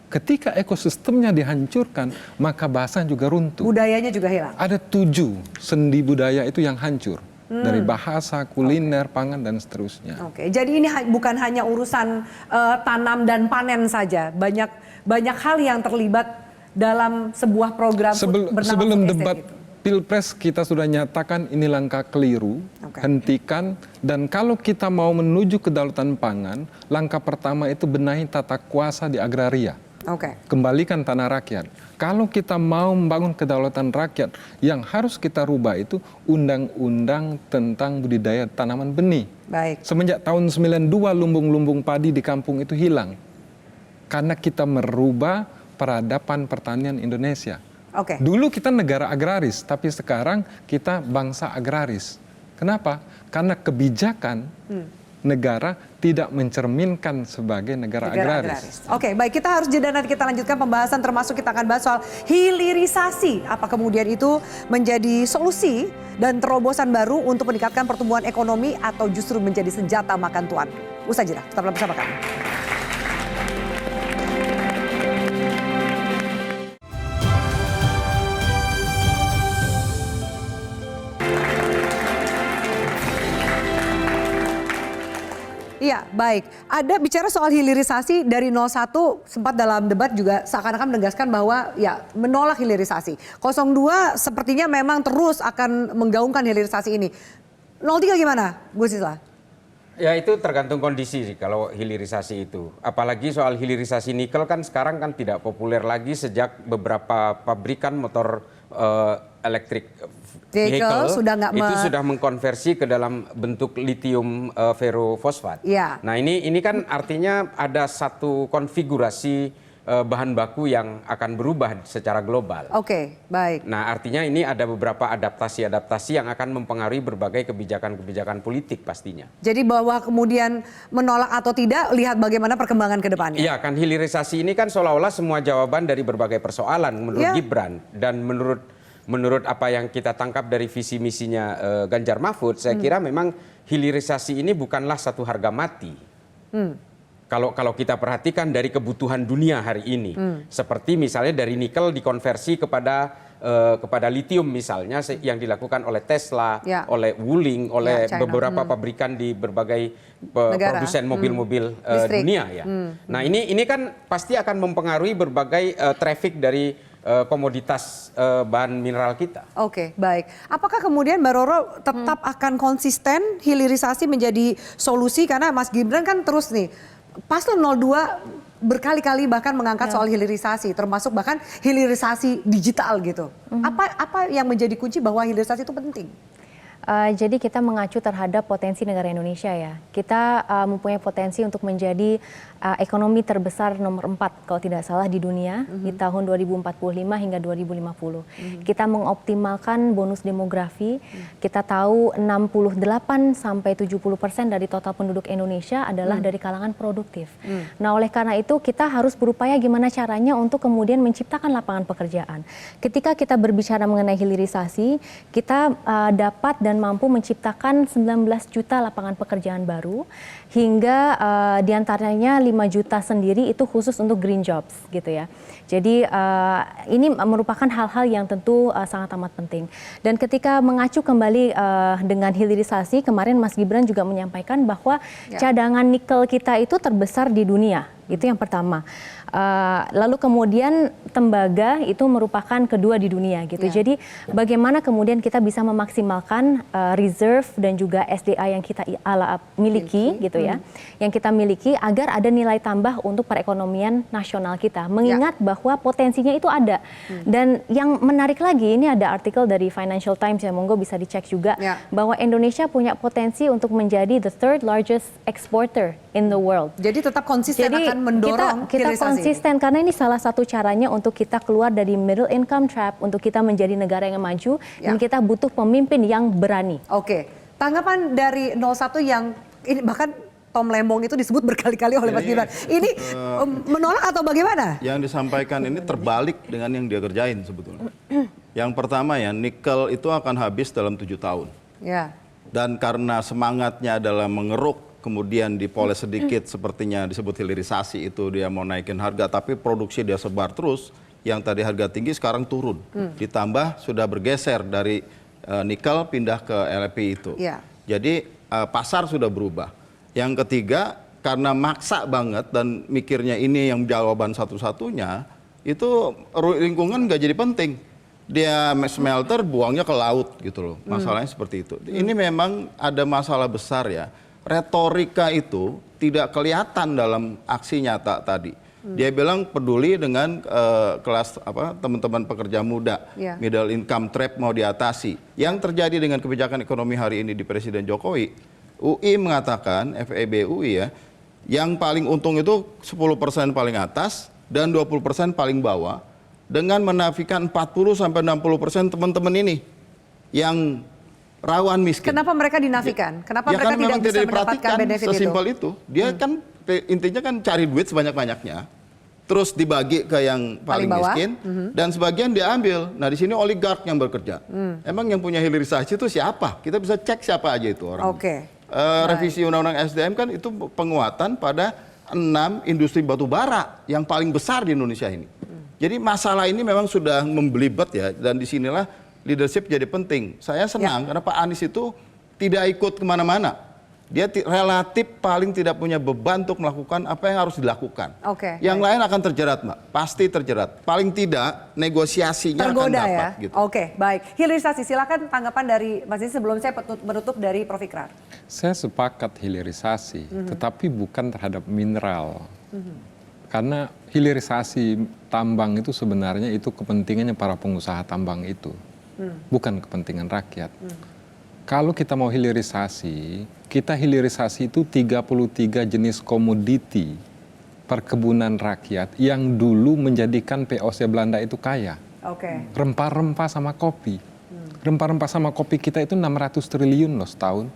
Ketika ekosistemnya dihancurkan, maka bahasa juga runtuh. Budayanya juga hilang. Ada 7 sendi budaya itu yang hancur. Dari bahasa, kuliner, pangan, dan seterusnya. Jadi ini bukan hanya urusan tanam dan panen saja. Banyak hal yang terlibat dalam sebuah program sebelum debat Pilpres kita sudah nyatakan ini langkah keliru, hentikan, dan kalau kita mau menuju kedaulatan pangan, langkah pertama itu benahi tata kuasa di agraria. Kembalikan tanah rakyat. Kalau kita mau membangun kedaulatan rakyat, yang harus kita rubah itu undang-undang tentang budidaya tanaman benih. Semenjak tahun 92 lumbung-lumbung padi di kampung itu hilang. Karena kita merubah peradaban pertanian Indonesia. Dulu kita negara agraris, tapi sekarang kita bangsa agraris. Kenapa? Karena kebijakan negara tidak mencerminkan sebagai negara agraris. Oke, baik, kita harus jeda, nanti kita lanjutkan pembahasan, termasuk kita akan bahas soal hilirisasi. Apa kemudian itu menjadi solusi dan terobosan baru untuk meningkatkan pertumbuhan ekonomi atau justru menjadi senjata makan tuan? Usai jeda, tetaplah bersama kami. Iya, baik. Ada bicara soal hilirisasi dari 01 sempat dalam debat juga seakan-akan menegaskan bahwa ya menolak hilirisasi. 02 sepertinya memang terus akan menggaungkan hilirisasi ini. 03 gimana, Gus Islah? Ya itu tergantung kondisi sih kalau hilirisasi itu. Apalagi soal hilirisasi nikel kan sekarang kan tidak populer lagi sejak beberapa pabrikan motor elektrik vehicle sudah mengkonversi ke dalam bentuk litium ferrofosfat. Nah ini kan artinya ada satu konfigurasi bahan baku yang akan berubah secara global. Baik. Nah artinya ini ada beberapa adaptasi-adaptasi yang akan mempengaruhi berbagai kebijakan-kebijakan politik pastinya. Jadi bahwa kemudian menolak atau tidak, lihat bagaimana perkembangan ke depannya. Iya kan, hilirisasi ini kan seolah-olah semua jawaban dari berbagai persoalan menurut Gibran. Dan menurut apa yang kita tangkap dari visi misinya Ganjar Mahfud, saya kira memang hilirisasi ini bukanlah satu harga mati. Kalau kita perhatikan dari kebutuhan dunia hari ini, seperti misalnya dari nikel dikonversi kepada litium misalnya yang dilakukan oleh Tesla, oleh Wuling, oleh beberapa pabrikan di berbagai produsen mobil-mobil dunia ya. Nah ini kan pasti akan mempengaruhi berbagai traffic dari komoditas bahan mineral kita. Baik. Apakah kemudian Mbak Roro tetap akan konsisten hilirisasi menjadi solusi, karena Mas Gibran kan terus nih Paslon 02 berkali-kali bahkan mengangkat soal hilirisasi, termasuk bahkan hilirisasi digital gitu. Apa yang menjadi kunci bahwa hilirisasi itu penting? Jadi kita mengacu terhadap potensi negara Indonesia ya. Kita mempunyai potensi untuk menjadi ekonomi terbesar nomor 4 kalau tidak salah di dunia di tahun 2045 hingga 2050. Kita mengoptimalkan bonus demografi. Kita tahu 68 sampai 70% dari total penduduk Indonesia adalah dari kalangan produktif. Nah, oleh karena itu kita harus berupaya gimana caranya untuk kemudian menciptakan lapangan pekerjaan. Ketika kita berbicara mengenai hilirisasi, kita dapat dan mampu menciptakan 19 juta lapangan pekerjaan baru, hingga diantaranya 5 juta sendiri itu khusus untuk green jobs gitu ya. Jadi ini merupakan hal-hal yang tentu sangat amat penting. Dan ketika mengacu kembali dengan hilirisasi, kemarin Mas Gibran juga menyampaikan bahwa cadangan nikel kita itu terbesar di dunia. Itu yang pertama. Lalu kemudian tembaga itu merupakan kedua di dunia gitu. Jadi bagaimana kemudian kita bisa memaksimalkan reserve dan juga SDA yang kita miliki gitu ya. Yang kita miliki agar ada nilai tambah untuk perekonomian nasional kita. Mengingat bahwa potensinya itu ada. Dan yang menarik lagi, ini ada artikel dari Financial Times ya, monggo bisa dicek juga, bahwa Indonesia punya potensi untuk menjadi the third largest exporter in the world. Jadi tetap konsisten akan mendorong kita konsisten karena ini salah satu caranya untuk kita keluar dari middle income trap, untuk kita menjadi negara yang maju, dan kita butuh pemimpin yang berani. Tanggapan dari 01 yang ini bahkan Tom Lembong itu disebut berkali-kali oleh Mas Gibran. Ini menolak atau bagaimana? Yang disampaikan ini terbalik dengan yang dia kerjain sebetulnya. Yang pertama ya, nikel itu akan habis dalam 7 tahun. Dan karena semangatnya adalah mengeruk, kemudian dipoles sedikit sepertinya disebut hilirisasi, itu dia mau naikin harga, tapi produksi dia sebar terus, yang tadi harga tinggi sekarang turun. Ditambah sudah bergeser dari nikel pindah ke LFP itu. Jadi pasar sudah berubah. Yang ketiga, karena maksa banget dan mikirnya ini yang jawaban satu-satunya, itu lingkungan nggak jadi penting. Dia smelter buangnya ke laut gitu loh. Masalahnya seperti itu. Ini memang ada masalah besar ya. Retorika itu tidak kelihatan dalam aksi nyata tadi. Dia bilang peduli dengan kelas teman-teman pekerja muda, middle income trap mau diatasi. Yang terjadi dengan kebijakan ekonomi hari ini di Presiden Jokowi, UI mengatakan, FEB UI ya, yang paling untung itu 10% paling atas dan 20% paling bawah, dengan menafikan 40-60% teman-teman ini yang rawan miskin. Kenapa mereka dinafikan? Kenapa Ya mereka kan memang tidak bisa tidak mendapatkan diperhatikan benefit sesimpel itu. Dia kan intinya kan cari duit sebanyak-banyaknya, terus dibagi ke yang paling miskin, dan sebagian diambil. Nah di sini oligark yang bekerja. Emang yang punya hilirisasi itu siapa? Kita bisa cek siapa aja itu orang. Revisi Undang-Undang SDM kan itu penguatan pada 6 industri batu bara yang paling besar di Indonesia ini. Jadi masalah ini memang sudah membelibet ya, dan disinilah leadership jadi penting. Saya senang karena Pak Anies itu tidak ikut kemana-mana. Dia relatif paling tidak punya beban untuk melakukan apa yang harus dilakukan. Yang lain akan terjerat, Mbak. Pasti terjerat. Paling tidak negosiasinya tergoda akan dapat. Ya? Gitu. Baik. Hilirisasi, silakan tanggapan dari Mas Didi sebelum saya menutup dari Prof. Ikrar. Saya sepakat hilirisasi, tetapi bukan terhadap mineral. Karena hilirisasi tambang itu sebenarnya itu kepentingannya para pengusaha tambang itu. Bukan kepentingan rakyat. Kalau kita mau hilirisasi, kita hilirisasi itu 33 jenis komoditi perkebunan rakyat yang dulu menjadikan POC Belanda itu kaya. Rempah-rempah sama kopi. Rempah-rempah sama kopi kita itu 600 triliun loh setahun.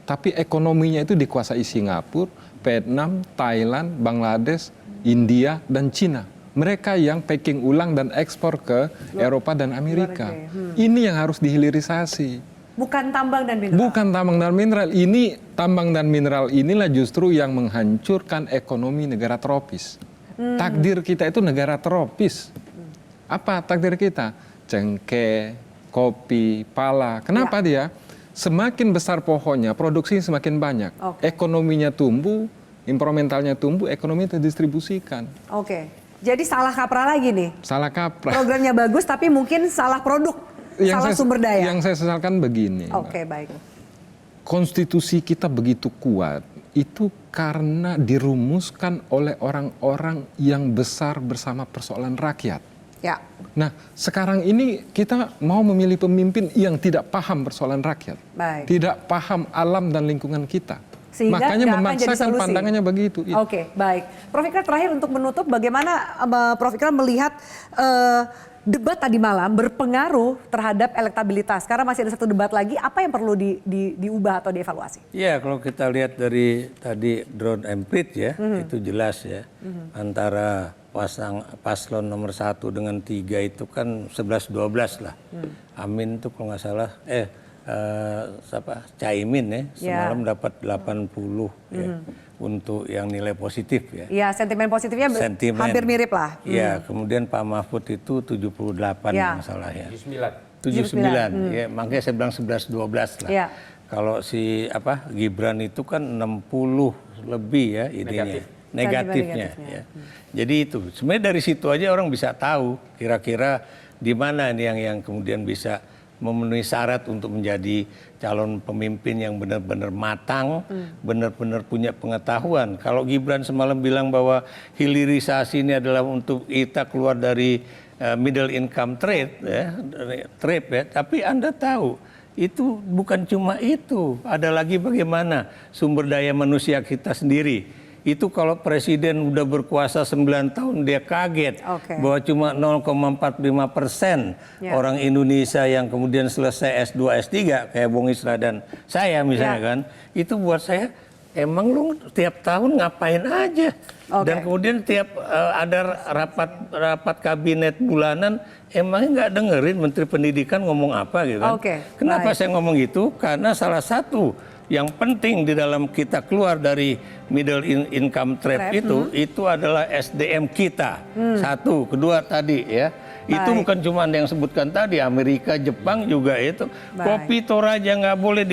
Tapi ekonominya itu dikuasai Singapura, Vietnam, Thailand, Bangladesh, India, dan Cina. Mereka yang packing ulang dan ekspor ke Eropa dan Amerika. Ini yang harus dihilirisasi. Bukan tambang dan mineral. Bukan tambang dan mineral. Ini tambang dan mineral inilah justru yang menghancurkan ekonomi negara tropis. Takdir kita itu negara tropis. Apa takdir kita? Cengkeh, kopi, pala. Kenapa dia? Semakin besar pohonnya, produksinya semakin banyak. Ekonominya tumbuh, impor mentalnya tumbuh, ekonomi terdistribusikan. Jadi salah kaprah lagi nih. Salah kaprah. Programnya bagus tapi mungkin salah produk. Salah sumber daya. Yang saya sesalkan begini. Baik. Konstitusi kita begitu kuat itu karena dirumuskan oleh orang-orang yang besar bersama persoalan rakyat. Nah, sekarang ini kita mau memilih pemimpin yang tidak paham persoalan rakyat, tidak paham alam dan lingkungan kita. Sehingga makanya memaksakan pandangannya begitu. Baik. Prof. Ikrar, terakhir untuk menutup, bagaimana Prof. Ikrar melihat debat tadi malam berpengaruh terhadap elektabilitas? Karena masih ada satu debat lagi, apa yang perlu diubah atau dievaluasi? Ya, kalau kita lihat dari tadi drone emprit ya, itu jelas ya. Antara paslon nomor 1 dengan 3 itu kan 11-12 lah. Amin itu kalau nggak salah, Caimin ya, semalam dapat 80 ya. Untuk yang nilai positif ya. Iya, sentimen positifnya hampir mirip lah. Iya, kemudian Pak Mahfud itu 78 masalah ya. 79. Ya, makanya saya bilang 11-12 lah. Kalau si Gibran itu kan 60 lebih ya ininya. Negatifnya ya. Jadi itu sebenarnya dari situ aja orang bisa tahu kira-kira di mana nih yang kemudian bisa memenuhi syarat untuk menjadi calon pemimpin yang benar-benar matang, benar-benar punya pengetahuan. Kalau Gibran semalam bilang bahwa hilirisasi ini adalah untuk kita keluar dari middle income trap ya, tapi Anda tahu itu bukan cuma itu, ada lagi bagaimana sumber daya manusia kita sendiri. Itu kalau presiden udah berkuasa 9 tahun dia kaget bahwa cuma 0,45% orang Indonesia yang kemudian selesai S2, S3 kayak Bung Isra dan saya misalnya kan, itu buat saya emang lu tiap tahun ngapain aja? Dan kemudian tiap ada rapat kabinet bulanan, emangnya nggak dengerin Menteri Pendidikan ngomong apa gitu kan? Kenapa saya ngomong gitu? Karena salah satu yang penting di dalam kita keluar dari middle income trap itu adalah SDM kita. Satu, kedua tadi ya. Itu bukan cuma yang sebutkan tadi, Amerika, Jepang juga itu. Kopi Toraja nggak boleh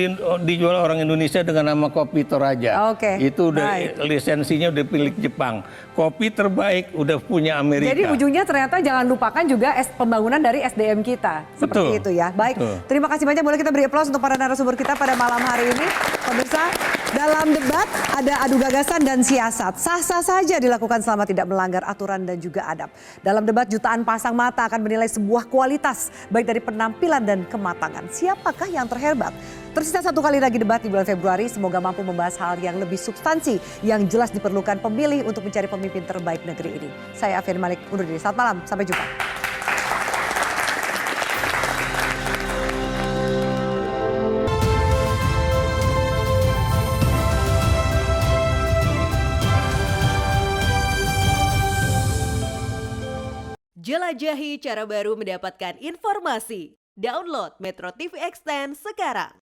dijual orang Indonesia dengan nama kopi Toraja. Itu udah lisensinya udah pilih Jepang. Kopi terbaik udah punya Amerika. Jadi ujungnya ternyata jangan lupakan juga pembangunan dari SDM kita. Seperti itu ya. Baik, terima kasih banyak. Boleh kita beri aplaus untuk para narasumber kita pada malam hari ini. Pemirsa, dalam debat ada adu gagasan dan siasat. Sah-sah saja dilakukan selama tidak melanggar aturan dan juga adab. Dalam debat jutaan pasang mata akan menilai sebuah kualitas baik dari penampilan dan kematangan. Siapakah yang terhebat? Tersisa 1 kali lagi debat di bulan Februari, semoga mampu membahas hal yang lebih substansi yang jelas diperlukan pemilih untuk mencari pemimpin terbaik negeri ini. Saya Afiani Malik undur diri. Selamat malam, sampai jumpa. Jelajahi cara baru mendapatkan informasi. Download Metro TV Extend sekarang.